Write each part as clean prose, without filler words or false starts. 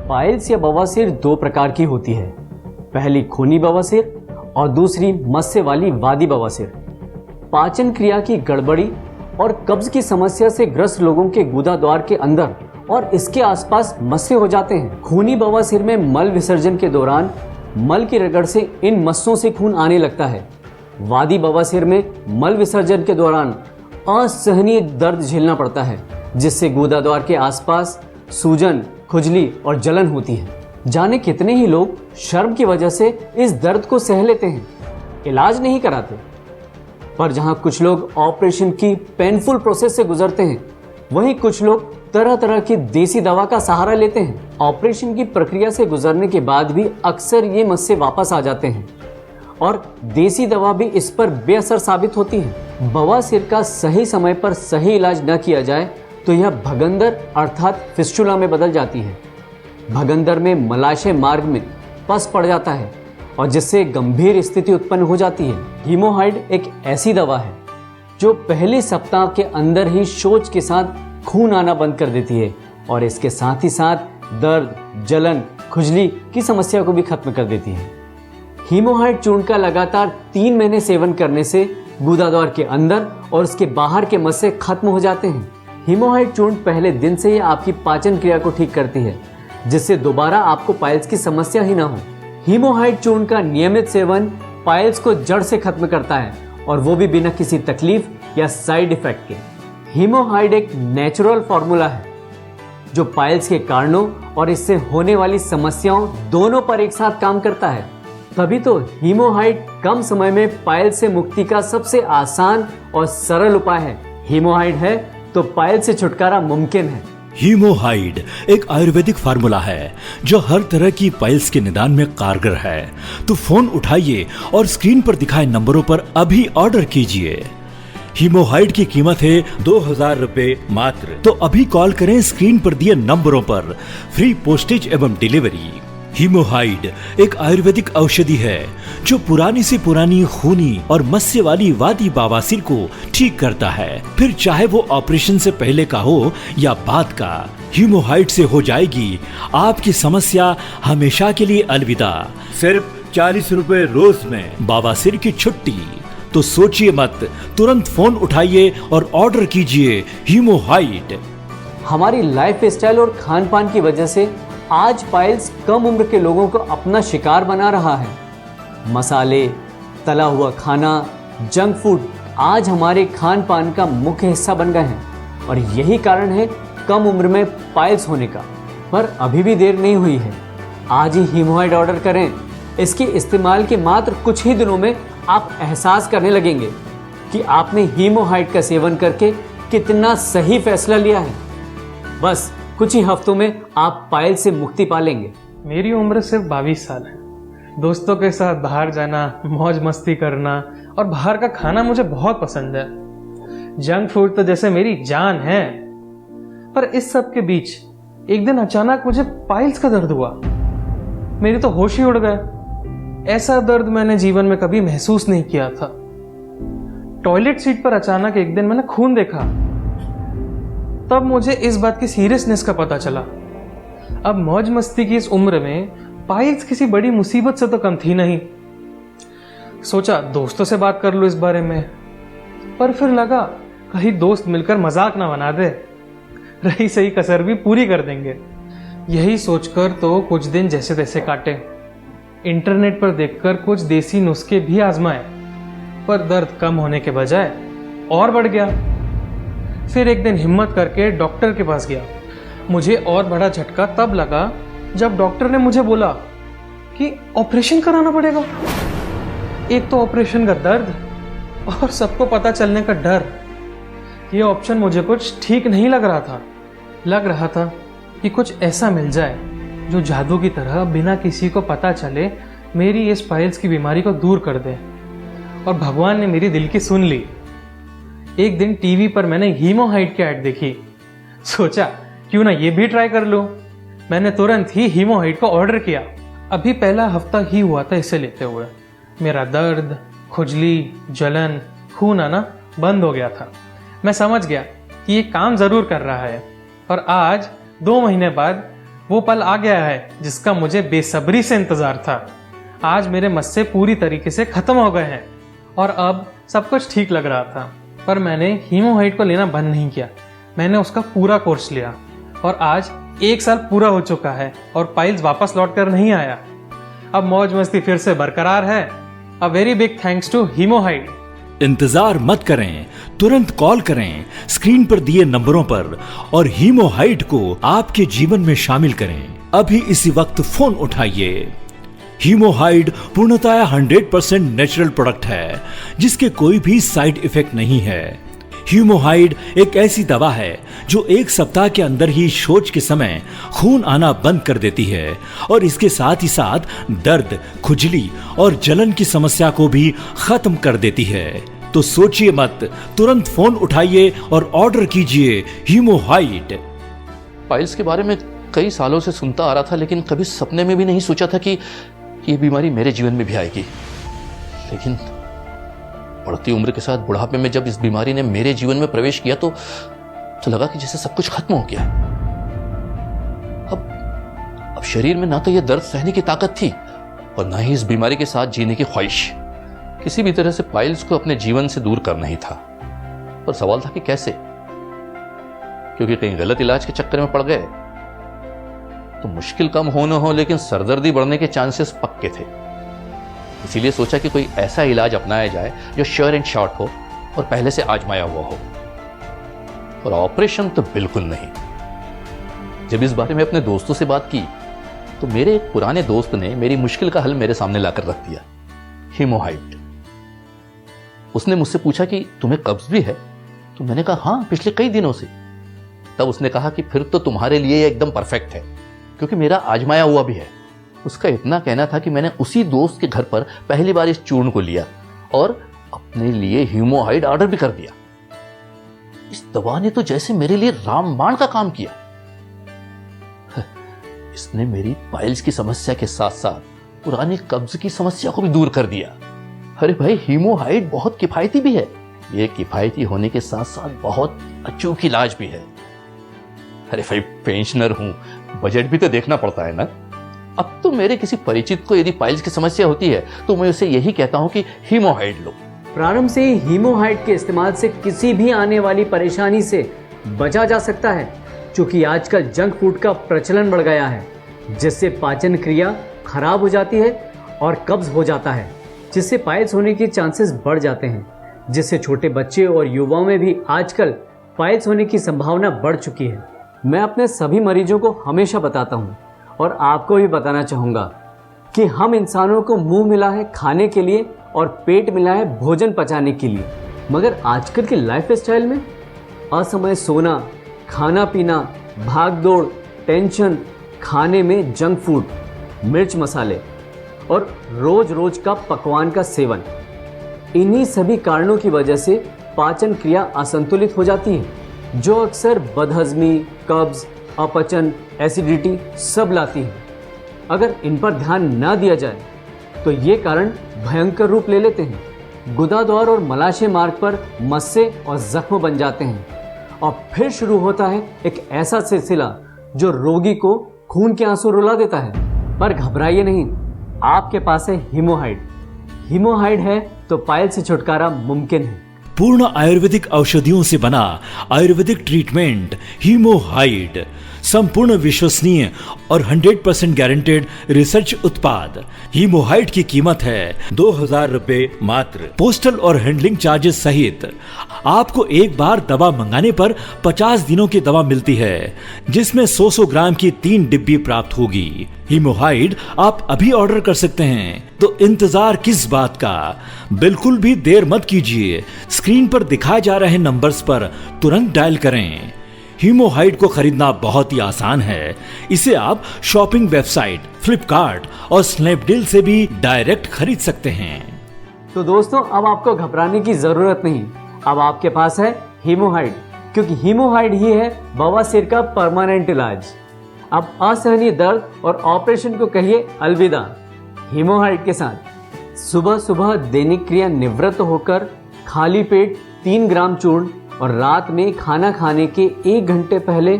Piles या बवासीर दो प्रकार की होती है। पहली खूनी बवासीर और दूसरी मस्से वाली वादी बवासीर। पाचन क्रिया की गड़बड़ी और कब्ज की समस्या से ग्रस्त लोगों के गुदा द्वार के अंदर और इसके आसपास मस्से हो जाते हैं। खूनी बवासीर में मल विसर्जन के दौरान मल की रगड़ से इन मस्सों से खून आने लगता है। वादी बवासीर में मल विसर्जन के दौरान असहनीय दर्द झेलना पड़ता है, जिससे गुदा द्वार के आसपास सूजन, खुजली और जलन होती है। जाने कितने ही लोग शर्म की वजह से इस दर्द को सह लेते हैं, इलाज नहीं कराते। पर जहां कुछ लोग ऑपरेशन की पेनफुल प्रोसेस से गुजरते हैं, वहीं कुछ लोग तरह तरह की देसी दवा का सहारा लेते हैं। ऑपरेशन की प्रक्रिया से गुजरने के बाद भी अक्सर ये मस्से वापस आ जाते हैं और देसी दवा भी इस पर बेअसर साबित होती है। बवासीर का सही समय पर सही इलाज न किया जाए तो यह भगंदर अर्थात फिस्टुला में बदल जाती है। भगंदर में मलाशय मार्ग में पस पड़ जाता है और जिससे गंभीर स्थिति उत्पन्न हो जाती है। हीमोहाइड एक ऐसी दवा है जो पहले सप्ताह के अंदर ही शौच के साथ खून आना बंद कर देती है और इसके साथ ही साथ दर्द, जलन, खुजली की समस्या को भी खत्म कर देती है। हीमोहाइड चूर्ण का लगातार 3 महीने सेवन करने से गुदा द्वार के अंदर और उसके बाहर के मस्से खत्म हो जाते हैं। हीमोहाइड चूर्ण पहले दिन से ही आपकी पाचन क्रिया को ठीक करती है, जिससे दोबारा आपको पाइल्स की समस्या ही ना हो। हीमोहाइड चूर्ण का नियमित सेवन पाइल्स को जड़ से खत्म करता है और वो भी बिना किसी तकलीफ या साइड इफेक्ट के। हीमोहाइड एक नेचुरल फॉर्मूला है जो पाइल्स के कारणों और इससे होने वाली समस्याओं दोनों पर एक साथ काम करता है। तभी तो हीमोहाइड कम समय में पाइल्स से मुक्ति का सबसे आसान और सरल उपाय है। हीमोहाइड है तो पाइल्स से छुटकारा मुमकिन है। हीमोहाइड एक आयुर्वेदिक फार्मूला है जो हर तरह की पाइल्स के निदान में कारगर है। तो फोन उठाइए और स्क्रीन पर दिखाए नंबरों पर अभी ऑर्डर कीजिए। हीमोहाइड की कीमत है 2000 रुपए मात्र। तो अभी कॉल करें स्क्रीन पर दिए नंबरों पर, फ्री पोस्टेज एवं डिलीवरी। हीमोहाइड एक आयुर्वेदिक औषधि है जो पुरानी से पुरानी खूनी और मस्से वाली वादी बवासीर को ठीक करता है, फिर चाहे वो ऑपरेशन से पहले का हो या बाद का। हीमोहाइड से हो जाएगी आपकी समस्या हमेशा के लिए अलविदा। सिर्फ 40 रुपए रोज में बवासीर की छुट्टी। तो सोचिए मत, तुरंत फोन उठाइए और ऑर्डर कीजिए हीमोहाइड। हमारी लाइफ स्टाइल और खान पान की वजह से आज पाइल्स कम उम्र के लोगों को अपना शिकार बना रहा है। मसाले, तला हुआ खाना, जंक फूड आज हमारे खान पान का मुख्य हिस्सा बन गए हैं और यही कारण है कम उम्र में पाइल्स होने का। पर अभी भी देर नहीं हुई है, आज ही हीमोहाइड ऑर्डर करें। इसके इस्तेमाल के मात्र कुछ ही दिनों में आप एहसास करने लगेंगे कि आपने हीमोहाइड का सेवन करके कितना सही फैसला लिया है। बस कुछ ही हफ्तों में आप पाइल्स से मुक्ति पा लेंगे। मेरी उम्र सिर्फ 22 साल है। दोस्तों के साथ बाहर जाना, मौज मस्ती करना और बाहर का खाना मुझे बहुत पसंद है। जंक फूड तो जैसे मेरी जान है। पर इस सब के बीच एक दिन अचानक मुझे पाइल्स का दर्द हुआ। मेरे तो होश ही उड़ गए। ऐसा दर्द मैंने जीवन में कभी महसूस नहीं किया था। टॉयलेट सीट पर अचानक एक दिन मैंने खून देखा। तब मुझे इस बात की सीरियसनेस का पता चला। अब मौज मस्ती की इस उम्र में पाइल्स किसी बड़ी मुसीबत से तो कम थी नहीं। सोचा दोस्तों से बात कर लो इस बारे में, पर फिर लगा कहीं दोस्त मिलकर मजाक ना बना दे, रही सही कसर भी पूरी कर देंगे। यही सोचकर तो कुछ दिन जैसे तैसे काटे। इंटरनेट पर देखकर कुछ देसी नुस्खे भी आजमाए, पर दर्द कम होने के बजाय और बढ़ गया। फिर एक दिन हिम्मत करके डॉक्टर के पास गया। मुझे और बड़ा झटका तब लगा जब डॉक्टर ने मुझे बोला कि ऑपरेशन कराना पड़ेगा। एक तो ऑपरेशन का दर्द और सबको पता चलने का डर। ये ऑप्शन मुझे कुछ ठीक नहीं लग रहा था। लग रहा था कि कुछ ऐसा मिल जाए जो जादू की तरह बिना किसी को पता चले मेरी इस पाइल्स की बीमारी को दूर कर दे। और भगवान ने मेरी दिल की सुन ली। एक दिन टीवी पर मैंने हीमोहाइड की ऐड देखी। सोचा क्यों ना ये भी ट्राई कर लूं। मैंने तुरंत ही हीमोहाइड को ऑर्डर किया। अभी पहला हफ्ता ही हुआ था इसे लेते हुए। मेरा दर्द, खुजली, जलन, खून आना बंद हो गया था। मैं समझ गया कि ये काम जरूर कर रहा है। और आज 2 महीने बाद वो पल आ गया है जिसका मुझे बेसब्री से इंतजार था। आज मेरे मस्से पूरी तरीके से खत्म हो गए हैं और अब सब कुछ ठीक लग रहा था। पर मैंने हीमोहाइड को लेना बंद नहीं किया। मैंने उसका पूरा कोर्स लिया और आज 1 साल पूरा हो चुका है और पाइल्स वापस लौट कर नहीं आया। अब मौज मस्ती फिर से बरकरार है। A very big thanks to हीमोहाइड। इंतजार मत करें, तुरंत कॉल करें स्क्रीन पर दिए नंबरों पर और हीमोहाइड को आपके जीवन में शामिल करें। अभी इसी वक्त फोन उठाइए। हीमोहाइड पूर्णतया 100% नेचुरल प्रोडक्ट है जिसके कोई भी साइड इफेक्ट नहीं है। हीमोहाइड एक ऐसी दवा है जो 1 सप्ताह के अंदर ही शौच के समय खून आना बंद कर देती है और इसके साथ ही साथ दर्द, खुजली और जलन की समस्या को भी खत्म कर देती है। तो सोचिए मत, तुरंत फोन उठाइए और ऑर्डर कीजिए हीमोहाइड। पाइल्स के बारे में कई सालों से सुनता आ रहा था, लेकिन कभी सपने में भी नहीं सोचा था कि ये बीमारी मेरे जीवन में भी आएगी। लेकिन बढ़ती उम्र के साथ बुढ़ापे में जब इस बीमारी ने मेरे जीवन में प्रवेश किया तो लगा कि जैसे सब कुछ खत्म हो गया। अब शरीर में ना तो यह दर्द सहने की ताकत थी और ना ही इस बीमारी के साथ जीने की ख्वाहिश। किसी भी तरह से पाइल्स को अपने जीवन से दूर करना ही था। पर सवाल था कि कैसे, क्योंकि कहीं गलत इलाज के चक्कर में पड़ गए तो मुश्किल कम हो न हो लेकिन सरदर्दी बढ़ने के चांसेस पक्के थे। इसीलिए सोचा कि कोई ऐसा इलाज अपनाया जाए जो श्योर एंड शॉर्ट हो और पहले से आजमाया हुआ हो। और ऑपरेशन तो बिल्कुल नहीं। जब इस बारे में अपने दोस्तों से बात की तो मेरे एक पुराने दोस्त ने मेरी मुश्किल का हल मेरे सामने लाकर रख दिया, हीमोहाइड। उसने मुझसे पूछा कि तुम्हें कब्ज भी है? तो मैंने कहा हाँ, पिछले कई दिनों से। तब उसने कहा कि फिर तो तुम्हारे लिए एकदम परफेक्ट है, क्योंकि मेरा आजमाया हुआ भी है। उसका इतना कहना था कि मैंने उसी दोस्त के घर पर पहली बार इस चूर्ण को लिया और अपने लिए हीमोहाइड ऑर्डर भी कर दिया। इस दवा ने तो जैसे मेरे लिए रामबाण का काम किया। इसने मेरी पाइल्स की समस्या के साथ साथ पुरानी कब्ज की समस्या को भी दूर कर दिया। अरे भाई, हीमोहाइड बहुत किफायती भी है। ये किफायती होने के साथ साथ बहुत अचूक इलाज भी है। अरे भाई, पेंशनर हूं, बजट भी तो देखना पड़ता है ना। अब तो मेरे किसी परिचित को यदि पाइल्स की समस्या होती है तो मैं उसे यही कहता हूं कि हीमोहाइड लो। प्रारंभ से ही हीमोहाइड के इस्तेमाल से किसी भी आने वाली परेशानी से बचा जा सकता है, क्योंकि आजकल जंक फूड का प्रचलन बढ़ गया है, जिससे पाचन क्रिया खराब हो जाती है और कब्ज हो जाता है, जिससे पाइल्स होने के चांसेस बढ़ जाते हैं, जिससे छोटे बच्चे और युवाओं में भी आजकल पाइल्स होने की संभावना बढ़ चुकी है। मैं अपने सभी मरीजों को हमेशा बताता हूँ और आपको भी बताना चाहूँगा कि हम इंसानों को मुंह मिला है खाने के लिए और पेट मिला है भोजन पचाने के लिए, मगर आजकल के लाइफ स्टाइल में असमय सोना, खाना पीना, भाग दौड़, टेंशन, खाने में जंक फूड, मिर्च मसाले और रोज रोज का पकवान का सेवन, इन्हीं सभी कारणों की वजह से पाचन क्रिया असंतुलित हो जाती है, जो अक्सर बदहजमी, कब्ज, अपचन, एसिडिटी सब लाती है। अगर इन पर ध्यान न दिया जाए तो ये कारण भयंकर रूप ले लेते हैं। गुदाद्वार और मलाशय मार्ग पर मस्से और जख्म बन जाते हैं और फिर शुरू होता है एक ऐसा सिलसिला जो रोगी को खून के आंसू रुला देता है। पर घबराइए नहीं, आपके पास है हीमोहाइड। हीमोहाइड है तो पाइल्स से छुटकारा मुमकिन है। पूर्ण आयुर्वेदिक औषधियों से बना आयुर्वेदिक ट्रीटमेंट हीमोहाइड, संपूर्ण विश्वसनीय और 100% गारंटेड रिसर्च उत्पाद। हीमोहाइड की कीमत है 2000 रुपए मात्र, पोस्टल और हैंडलिंग चार्जेस सहित। आपको एक बार दवा मंगाने पर 50 दिनों की दवा मिलती है, जिसमें 100 ग्राम की 3 डिब्बी प्राप्त होगी। हीमोहाइड आप अभी ऑर्डर कर सकते हैं, तो इंतजार किस बात का। बिल्कुल भी देर मत कीजिए, स्क्रीन पर दिखाए जा रहे नंबर्स पर तुरंत डायल करें। हीमोहाइड को खरीदना बहुत ही आसान है। इसे आप शॉपिंग वेबसाइट फ्लिपकार्ट और स्नैपडील से भी डायरेक्ट खरीद सकते हैं। तो दोस्तों, अब आपको घबराने की जरूरत नहीं, अब आपके पास है हीमोहाइड, क्योंकि हीमोहाइड ही है बवासीर का परमानेंट इलाज। अब असहनीय दर्द और ऑपरेशन को कहिए अलविदा हीमोहाइड के साथ। सुबह सुबह दैनिक क्रिया निवृत्त होकर खाली पेट 3 ग्राम चूर्ण और रात में खाना खाने के 1 घंटे पहले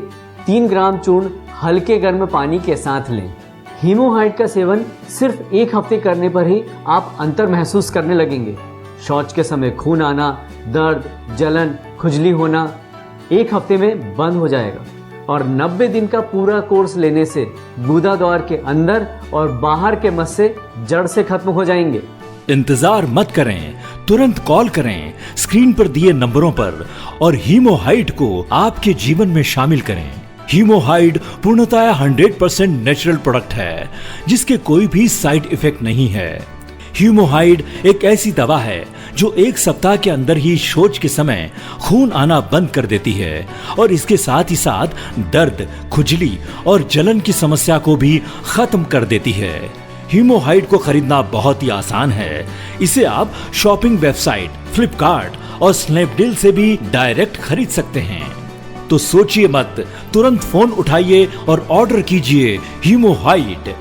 3 ग्राम चूर्ण हल्के गर्म पानी के साथ लें। हीमोहाइड का सेवन सिर्फ 1 हफ्ते करने पर ही आप अंतर महसूस करने लगेंगे। शौच के समय खून आना, दर्द, जलन, खुजली होना 1 हफ्ते में बंद हो जाएगा और 90 दिन का पूरा कोर्स लेने से गुदा द्वार के अंदर और बाहर के मस्से जड़ से खत्म हो जाएंगे। इंतजार मत करें, तुरंत कॉल करें स्क्रीन पर दिए नंबरों पर और हीमोहाइड को आपके जीवन में शामिल करें। हीमोहाइड पूर्णतः 100% नेचुरल प्रोडक्ट है जिसके कोई भी साइड इफेक्ट नहीं है। हीमोहाइड एक ऐसी दवा है जो 1 सप्ताह के अंदर ही शौच के समय खून आना बंद कर देती है और इसके साथ ही साथ दर्द, खुजली और जलन की समस्या को भी खत्म कर देती है। हीमोहाइड को खरीदना बहुत ही आसान है। इसे आप शॉपिंग वेबसाइट फ्लिपकार्ट और स्नैपडील से भी डायरेक्ट खरीद सकते हैं। तो सोचिए मत, तुरंत फोन उठाइए और ऑर्डर कीजिए हीमोहाइड।